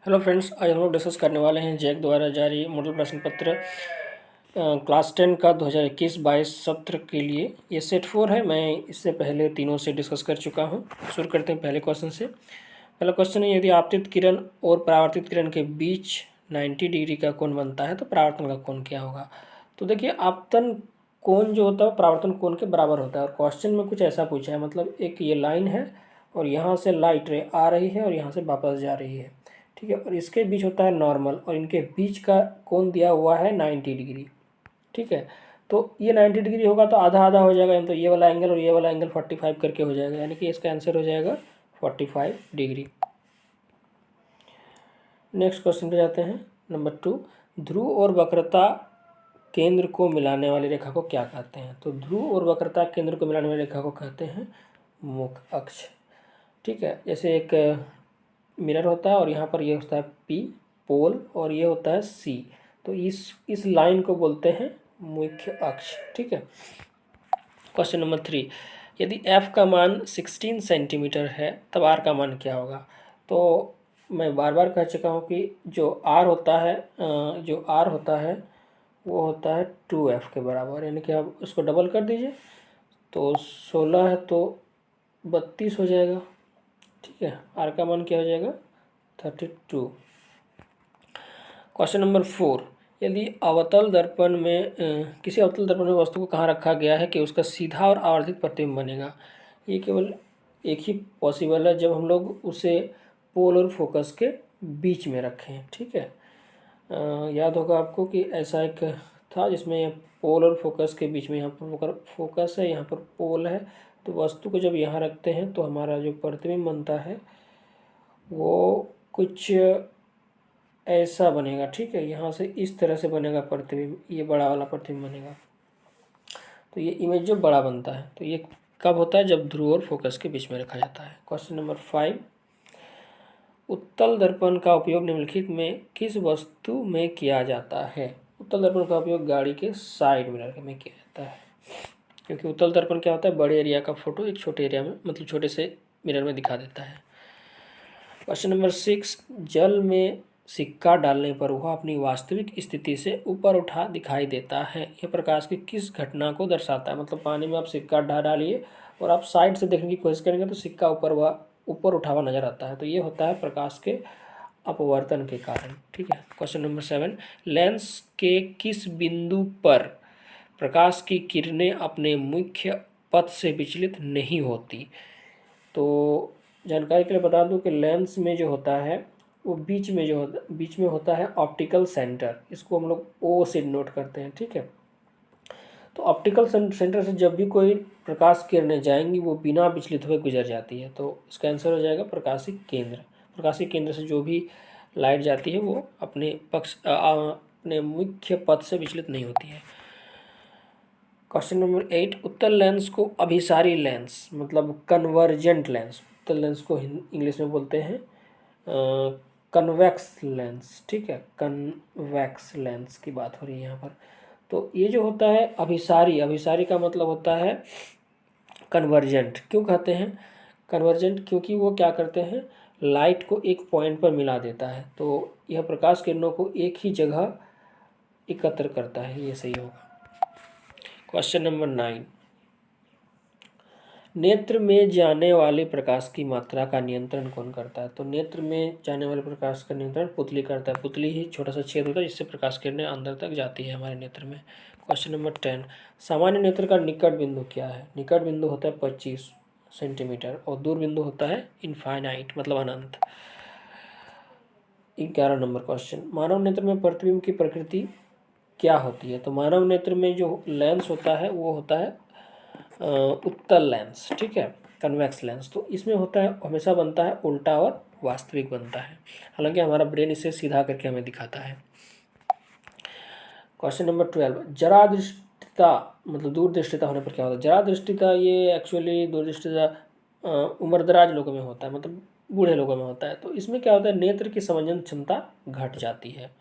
Hello friends, आज हम लोग डिस्कस करने वाले हैं जैक द्वारा जारी मॉडल प्रश्न पत्र क्लास 10 का 2021-22 सत्र के लिए। ये सेट 4 है। मैं इससे पहले तीनों से डिस्कस कर चुका हूँ। शुरू करते हैं पहले क्वेश्चन से। पहला क्वेश्चन है, यदि आपतित किरण और परावर्तित किरण के बीच 90 डिग्री का कोण बनता है तो परावर्तन का कोण क्या होगा। तो देखिए, आपतन कोण जो होता है परावर्तन कोण के बराबर होता है। और क्वेश्चन में कुछ ऐसा पूछा है, मतलब एक ये लाइन है और यहाँ से लाइट रे आ रही है और यहाँ से वापस जा रही है, ठीक है। और इसके बीच होता है नॉर्मल और इनके बीच का कोण दिया हुआ है 90 डिग्री, ठीक है। तो ये 90 डिग्री होगा तो आधा आधा हो जाएगा, तो ये वाला एंगल और ये वाला एंगल 45 करके हो जाएगा, यानी कि इसका आंसर हो जाएगा 45 डिग्री। नेक्स्ट क्वेश्चन पे जाते हैं। नंबर 2, ध्रुव और वक्रता केंद्र को मिलाने वाली रेखा को क्या कहते हैं। तो ध्रुव और वक्रता केंद्र को मिलाने वाली रेखा को कहते हैं मुख अक्ष, ठीक है। जैसे एक मिरर होता है और यहाँ पर ये होता है पी पोल और ये होता है सी, तो इस लाइन को बोलते हैं मुख्य अक्ष, ठीक है। क्वेश्चन नंबर 3, यदि f का मान 16 सेंटीमीटर है तब r का मान क्या होगा। तो मैं बार बार कह चुका हूँ कि जो r होता है वो होता है 2f के बराबर, यानी कि आप उसको डबल कर दीजिए तो 16 है तो 32 हो जाएगा, ठीक है। r का मान क्या हो जाएगा 32। क्वेश्चन नंबर 4, यदि अवतल दर्पण में किसी अवतल दर्पण में वस्तु को कहाँ रखा गया है कि उसका सीधा और आवर्धित प्रतिबिंब बनेगा। ये केवल एक ही पॉसिबल है जब हम लोग उसे पोल और फोकस के बीच में रखें, ठीक है। याद होगा आपको कि ऐसा एक था जिसमें पोल और फोकस के बीच में, यहाँ पर फोकस है, यहाँ पर पोल है, तो वस्तु को जब यहाँ रखते हैं तो हमारा जो प्रतिबिंब बनता है वो कुछ ऐसा बनेगा, ठीक है। यहाँ से इस तरह से बनेगा प्रतिबिंब, ये बड़ा वाला प्रतिबिंब बनेगा। तो ये इमेज जो बड़ा बनता है, तो ये कब होता है जब ध्रुव और फोकस के बीच में रखा जाता है। क्वेश्चन नंबर 5, उत्तल दर्पण का उपयोग निम्नलिखित में किस वस्तु में किया जाता है। उत्तल दर्पण का उपयोग गाड़ी के साइड मिरर में किया जाता है, क्योंकि उत्तल दर्पण क्या होता है, बड़े एरिया का फोटो एक छोटे एरिया में, मतलब छोटे से मिरर में दिखा देता है। क्वेश्चन नंबर 6, जल में सिक्का डालने पर वह अपनी वास्तविक स्थिति से ऊपर उठा दिखाई देता है। यह प्रकाश की किस घटना को दर्शाता है। मतलब पानी में आप सिक्का डालिए और आप साइड से देखने की कोशिश करेंगे तो सिक्का ऊपर उठा हुआ नजर आता है, तो ये होता है प्रकाश के अपवर्तन के कारण, ठीक है। क्वेश्चन नंबर 7, लेंस के किस बिंदु पर प्रकाश की किरणें अपने मुख्य पथ से विचलित नहीं होती। तो जानकारी के लिए बता दूं कि लेंस में जो होता है वो बीच में होता है ऑप्टिकल सेंटर, इसको हम लोग ओ से नोट करते हैं, ठीक है। तो ऑप्टिकल सेंटर से जब भी कोई प्रकाश किरणें जाएंगी वो बिना विचलित हुए गुजर जाती है, तो इसका आंसर हो जाएगा प्रकाशिक केंद्र। प्रकाशिक केंद्र से जो भी लाइट जाती है वो अपने मुख्य पथ से विचलित नहीं होती है। क्वेश्चन नंबर 8, उत्तल लेंस को अभिसारी लेंस मतलब कन्वर्जेंट लेंस, उत्तल लेंस को इंग्लिश में बोलते हैं कन्वेक्स लेंस, ठीक है। कन्वेक्स लेंस की बात हो रही है यहाँ पर। तो ये जो होता है अभिसारी का मतलब होता है कन्वर्जेंट। क्यों कहते हैं कन्वर्जेंट, क्योंकि वो क्या करते हैं, लाइट को एक पॉइंट पर मिला देता है, तो यह प्रकाश किरणों को एक ही जगह एकत्र करता है, ये सही होगा। क्वेश्चन नंबर 9, नेत्र में जाने वाले प्रकाश की मात्रा का नियंत्रण कौन करता है। तो नेत्र में जाने वाले प्रकाश का नियंत्रण पुतली करता है। पुतली ही छोटा सा छेद होता है जिससे प्रकाश किरणें अंदर तक जाती है हमारे नेत्र में। क्वेश्चन नंबर 10, सामान्य नेत्र का निकट बिंदु क्या है। निकट बिंदु होता है 25 सेंटीमीटर और दूर बिंदु होता है इनफाइनाइट मतलब अनंत। 11 नंबर क्वेश्चन, मानव नेत्र में प्रतिबिंब की प्रकृति क्या होती है। तो मानव नेत्र में जो लेंस होता है वो होता है उत्तल लेंस, ठीक है, कन्वेक्स लेंस। तो इसमें होता है हमेशा बनता है उल्टा और वास्तविक बनता है, हालांकि हमारा ब्रेन इसे सीधा करके हमें दिखाता है। क्वेश्चन नंबर 12, जरा दृष्टिता मतलब दूर दृष्टिता होने पर क्या होता है। जरा दृष्टिता ये एक्चुअली दूर दृष्टिता उम्रदराज लोगों में होता है, मतलब बूढ़े लोगों में होता है। तो इसमें क्या होता है, नेत्र की संवेदन क्षमता घट जाती है।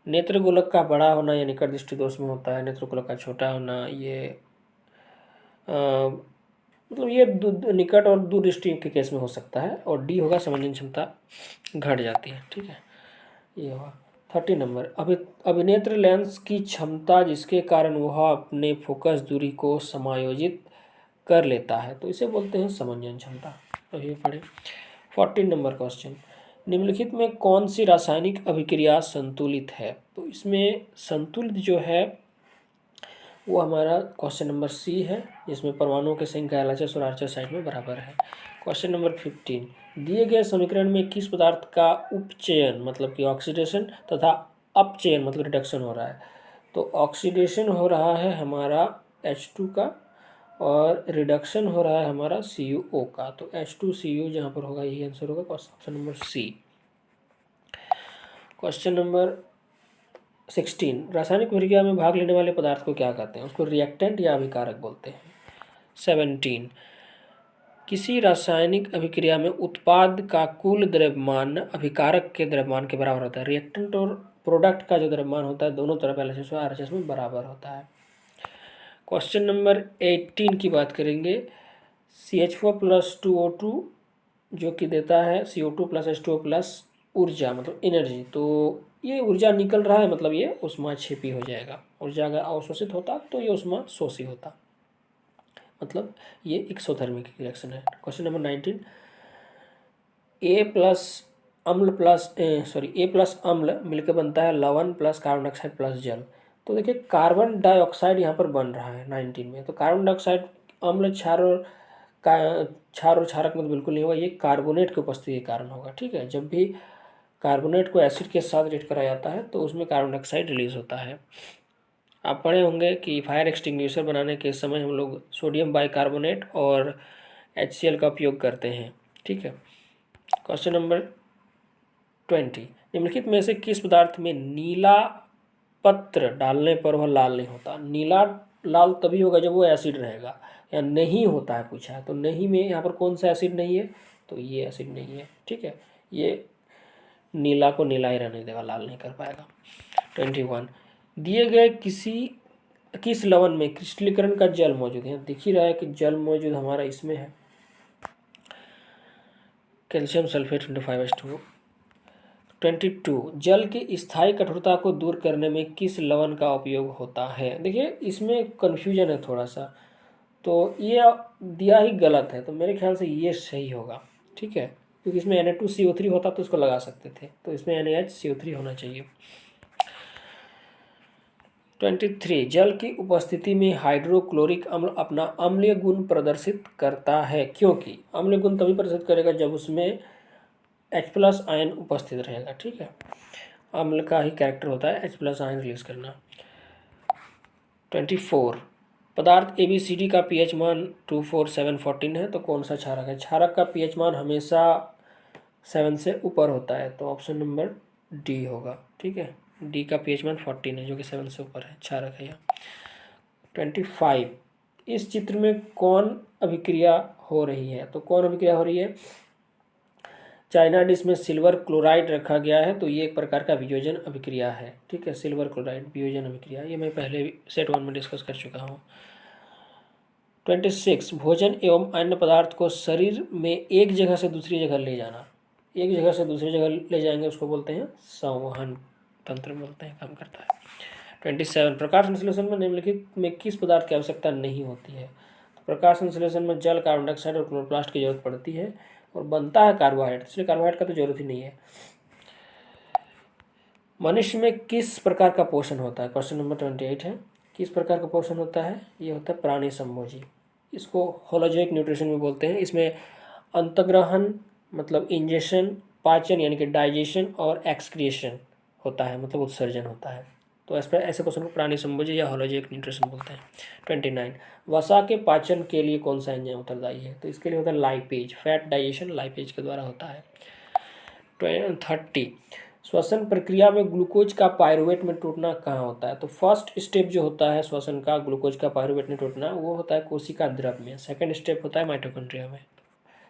नेत्र गोलक का बड़ा होना या निकट दृष्टि दोष में होता है, नेत्र गोलक का छोटा होना ये मतलब ये निकट और दूर दृष्टि के केस में हो सकता है। और डी होगा समंजन क्षमता घट जाती है। ठीक है, ये होगा 30 नंबर। अभिनेत्र लेंस की क्षमता जिसके कारण वह अपने फोकस दूरी को समायोजित कर लेता है, तो इसे बोलते हैं समंजन क्षमता। तो ये पढ़े। 14 नंबर क्वेश्चन, निम्नलिखित में कौन सी रासायनिक अभिक्रिया संतुलित है? तो इसमें संतुलित जो है वो हमारा क्वेश्चन नंबर सी है, जिसमें परमाणुओं की संख्या LHS और RHS साइड में बराबर है। क्वेश्चन नंबर 15, दिए गए समीकरण में किस पदार्थ का उपचयन मतलब कि ऑक्सीडेशन तथा अपचयन मतलब रिडक्शन हो रहा है? तो ऑक्सीडेशन हो रहा है हमारा H2 का और रिडक्शन हो रहा है हमारा CuO का। तो H2Cu जहाँ पर होगा यही आंसर होगा, option number C. Question number 16, रासायनिक अभिक्रिया में भाग लेने वाले पदार्थ को क्या कहते हैं? उसको रिएक्टेंट या अभिकारक बोलते हैं। 17, किसी रासायनिक अभिक्रिया में उत्पाद का कुल द्रव्यमान अभिकारक के द्रव्यमान के बराबर होता है। रिएक्टेंट और प्रोडक्ट का जो द्रव्यमान होता है दोनों तरफ LHS और RHS में बराबर होता है। क्वेश्चन नंबर 18 की बात करेंगे। CH4 + 2O2 जो कि देता है CO2 + H2O प्लस ऊर्जा मतलब एनर्जी। तो ये ऊर्जा निकल रहा है मतलब ये ऊष्माक्षेपी हो जाएगा। ऊर्जा अगर अवशोषित होता तो ये ऊष्माशोषी होता, मतलब ये एक्सोथर्मिक रिएक्शन है। क्वेश्चन नंबर 19, ए प्लस अम्ल मिलकर बनता है लवण प्लस कार्बन डाइऑक्साइड प्लस जल। तो देखिए कार्बन डाइऑक्साइड यहाँ पर बन रहा है 19 में। तो कार्बन डाइऑक्साइड अम्ल क्षार और क्षारक में बिल्कुल नहीं होगा, ये कार्बोनेट की उपस्थिति के कारण होगा। ठीक है, जब भी कार्बोनेट को एसिड के साथ रिएक्ट कराया जाता है तो उसमें कार्बन डाइऑक्साइड रिलीज होता है। आप पढ़े होंगे कि फायर एक्सटिंग्विशर बनाने के समय हम लोग सोडियम बाइकार्बोनेट और HCl का उपयोग करते हैं। ठीक है, क्वेश्चन नंबर 20, निम्नलिखित में से किस पदार्थ में नीला पत्र डालने पर वह लाल नहीं होता? नीला लाल तभी होगा जब वो एसिड रहेगा, या नहीं होता है पूछा है। तो नहीं में यहाँ पर कौन सा एसिड नहीं है? तो ये एसिड नहीं है। ठीक है, ये नीला को नीला ही रहने देगा, लाल नहीं कर पाएगा। 21, दिए गए किस लवण में क्रिस्टलीकरण का जल मौजूद है? दिख ही रहा है कि जल मौजूद हमारा इसमें है, कैल्शियम सल्फेट 25H2O। 22, जल की स्थायी कठोरता को दूर करने में किस लवण का उपयोग होता है? देखिए इसमें कन्फ्यूजन है थोड़ा सा, तो ये दिया ही गलत है, तो मेरे ख्याल से ये सही होगा। ठीक है, क्योंकि इसमें Na2CO3 होता तो उसको लगा सकते थे, तो इसमें NaHCO3 होना चाहिए। 23, जल की उपस्थिति में हाइड्रोक्लोरिक अम्ल अपना अम्लीय गुण प्रदर्शित करता है, क्योंकि अम्लीय गुण तभी प्रदर्शित करेगा जब उसमें H+ आयन उपस्थित रहेगा। ठीक है, अम्ल का ही कैरेक्टर होता है H+ आयन रिलीज करना। 24, पदार्थ ABCD का pH मान 2, 4, 7, 14 है, तो कौन सा क्षारक है? क्षारक का pH मान हमेशा 7 से ऊपर होता है, तो ऑप्शन नंबर डी होगा। ठीक है, डी का pH मान 14 है जो कि 7 से ऊपर है, क्षारक है यह। 25, इस चित्र में कौन अभिक्रिया हो रही है? तो कौन अभिक्रिया हो रही है? चाइना डिश में सिल्वर क्लोराइड रखा गया है, तो ये एक प्रकार का वियोजन अभिक्रिया है। ठीक है, सिल्वर क्लोराइड वियोजन अभिक्रिया, ये मैं पहले सेट 1 में डिस्कस कर चुका हूँ। 26, भोजन एवं अन्य पदार्थ को शरीर में एक जगह से दूसरी जगह ले जाना, एक जगह से दूसरी जगह ले जाएंगे उसको बोलते हैं संवहन तंत्र बोलते हैं, काम करता है। 27, प्रकाश संश्लेषण में निम्नलिखित में किस पदार्थ की आवश्यकता नहीं होती है? तो प्रकाश संश्लेषण में जल, कार्बन डाइऑक्साइड और क्लोरोप्लास्ट की जरूरत पड़ती है और बनता है कार्बोहाइड्रेट, इसलिए कार्बोहाइड्रेट का तो जरूरत ही नहीं है। मनुष्य में किस प्रकार का पोषण होता है? क्वेश्चन नंबर 28 है, किस प्रकार का पोषण होता है? ये होता है प्राणी संभोजी, इसको होलोजोइक न्यूट्रिशन भी बोलते हैं। इसमें अंतग्रहण मतलब इंजेशन, पाचन यानी कि डाइजेशन और एक्सक्रिएशन होता है मतलब उत्सर्जन होता है। तो ऐसे क्वेश्चन को प्राणी संभोजी या होलोजोइक न्यूट्रिशन बोलते हैं। 29, वसा के पाचन के लिए कौन सा एंजाइम उत्तरदायी है? तो इसके लिए होता है लाइपेज, फैट डाइजेशन लाइपेज के द्वारा होता है। 30, श्वसन प्रक्रिया में ग्लूकोज का पायरुवेट में टूटना कहाँ होता है? तो फर्स्ट स्टेप जो होता है श्वसन का ग्लूकोज का पायरुवेट में टूटना वो होता है कोशिका द्रव में, सेकंड स्टेप होता है माइटोकॉन्ड्रिया में।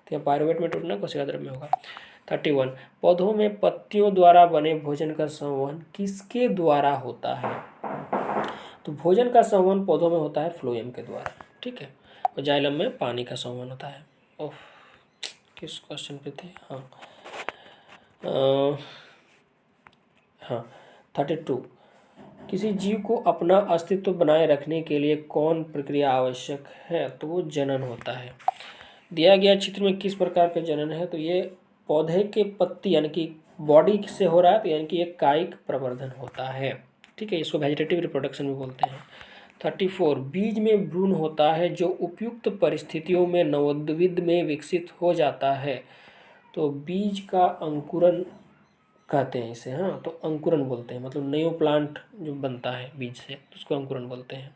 तो पायरुवेट में टूटना कोशिका द्रव में होगा। 31, पौधों में पत्तियों द्वारा बने भोजन का संवहन किसके द्वारा होता है? तो भोजन का संवहन पौधों में होता है फ्लोएम के द्वारा। ठीक है, और जाइलम में पानी का संवहन होता है। ओह, किस क्वेश्चन पे थे? हाँ हाँ 32। किसी जीव को अपना अस्तित्व बनाए रखने के लिए कौन प्रक्रिया आवश्यक है? तो वो जनन होता है। दिया गया चित्र में किस प्रकार का जनन है? तो ये पौधे के पत्ती यानी कि बॉडी से हो रहा है, तो यानी कि एक कायिक प्रवर्धन होता है। ठीक है, इसको वेजिटेटिव रिप्रोडक्शन भी बोलते हैं। 34। बीज में भ्रूण होता है जो उपयुक्त परिस्थितियों में नवोद्भिद में विकसित हो जाता है। तो बीज का अंकुरन कहते हैं इसे। हाँ, तो अंकुरन बोलते हैं, मतलब न्यू प्लांट जो बनता है बीज से, तो उसको अंकुरन बोलते हैं।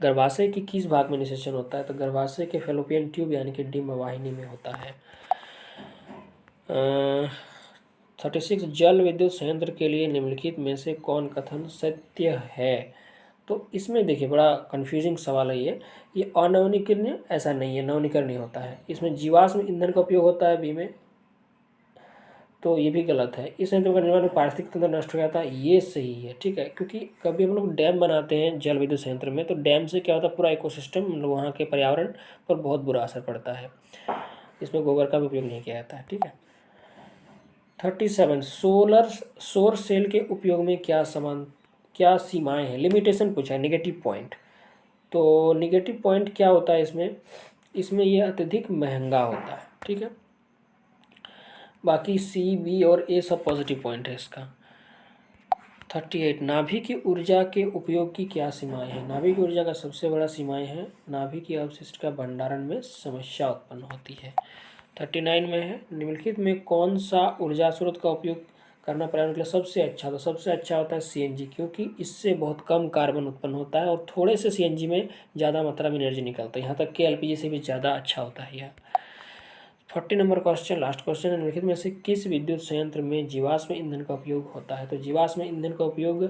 गर्भाशय की किस भाग में निषेचन होता है? तो गर्भाशय के फैलोपियन ट्यूब यानी कि डिंब वाहिनी में होता है। 36। जल विद्युत संयंत्र के लिए निम्नलिखित में से कौन कथन सत्य है? तो इसमें देखिए बड़ा कन्फ्यूजिंग सवाल है ये अनवनीकरणीय ऐसा नहीं है, नवनीकरणीय होता है। इसमें जीवाश्म ईंधन का उपयोग होता है बी में, तो ये भी गलत है। इस संयंत्र का निर्माण में पारिस्थितिक तंत्र नष्ट हो जाता है, ये सही है। ठीक है, क्योंकि कभी हम लोग डैम बनाते हैं जल विद्युत संयंत्र में, तो डैम से क्या होता है, पूरा इकोसिस्टम मतलब वहाँ के पर्यावरण पर बहुत बुरा असर पड़ता है। इसमें गोबर का भी उपयोग नहीं किया जाता है। ठीक है। 37। सौर सेल के उपयोग में क्या सीमाएं हैं? लिमिटेशन पूछा है, नेगेटिव पॉइंट। तो नेगेटिव पॉइंट क्या होता है इसमें ये अत्यधिक महंगा होता है। ठीक है, बाकी सी, बी और ए सब पॉजिटिव पॉइंट है इसका। 38। नाभि की ऊर्जा के उपयोग की क्या सीमाएं हैं? नाभि की ऊर्जा का सबसे बड़ा सीमाएं है नाभि की अवशिष्ट का भंडारण में समस्या उत्पन्न होती है। 39 में है निम्नलिखित में कौन सा ऊर्जा स्रोत का उपयोग करना पर्यावरण के लिए सबसे अच्छा? तो सबसे अच्छा होता है सीएनजी, क्योंकि इससे बहुत कम कार्बन उत्पन्न होता है और थोड़े से सीएनजी में ज़्यादा मात्रा में एनर्जी निकलता है। यहाँ तक कि एलपीजी से भी ज़्यादा अच्छा होता है यह। 40 नंबर क्वेश्चन, लास्ट क्वेश्चन है, निम्नलिखित में से किस विद्युत संयंत्र में जीवाश्म ईंधन का उपयोग होता है? तो जीवाश्म ईंधन का उपयोग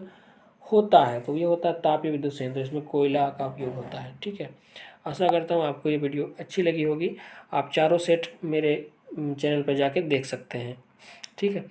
होता है तो ये होता है तापीय विद्युत संयंत्र, इसमें कोयला का उपयोग होता है। ठीक है, आशा करता हूँ आपको ये वीडियो अच्छी लगी होगी। आप चारों सेट मेरे चैनल पर जाके देख सकते हैं। ठीक है।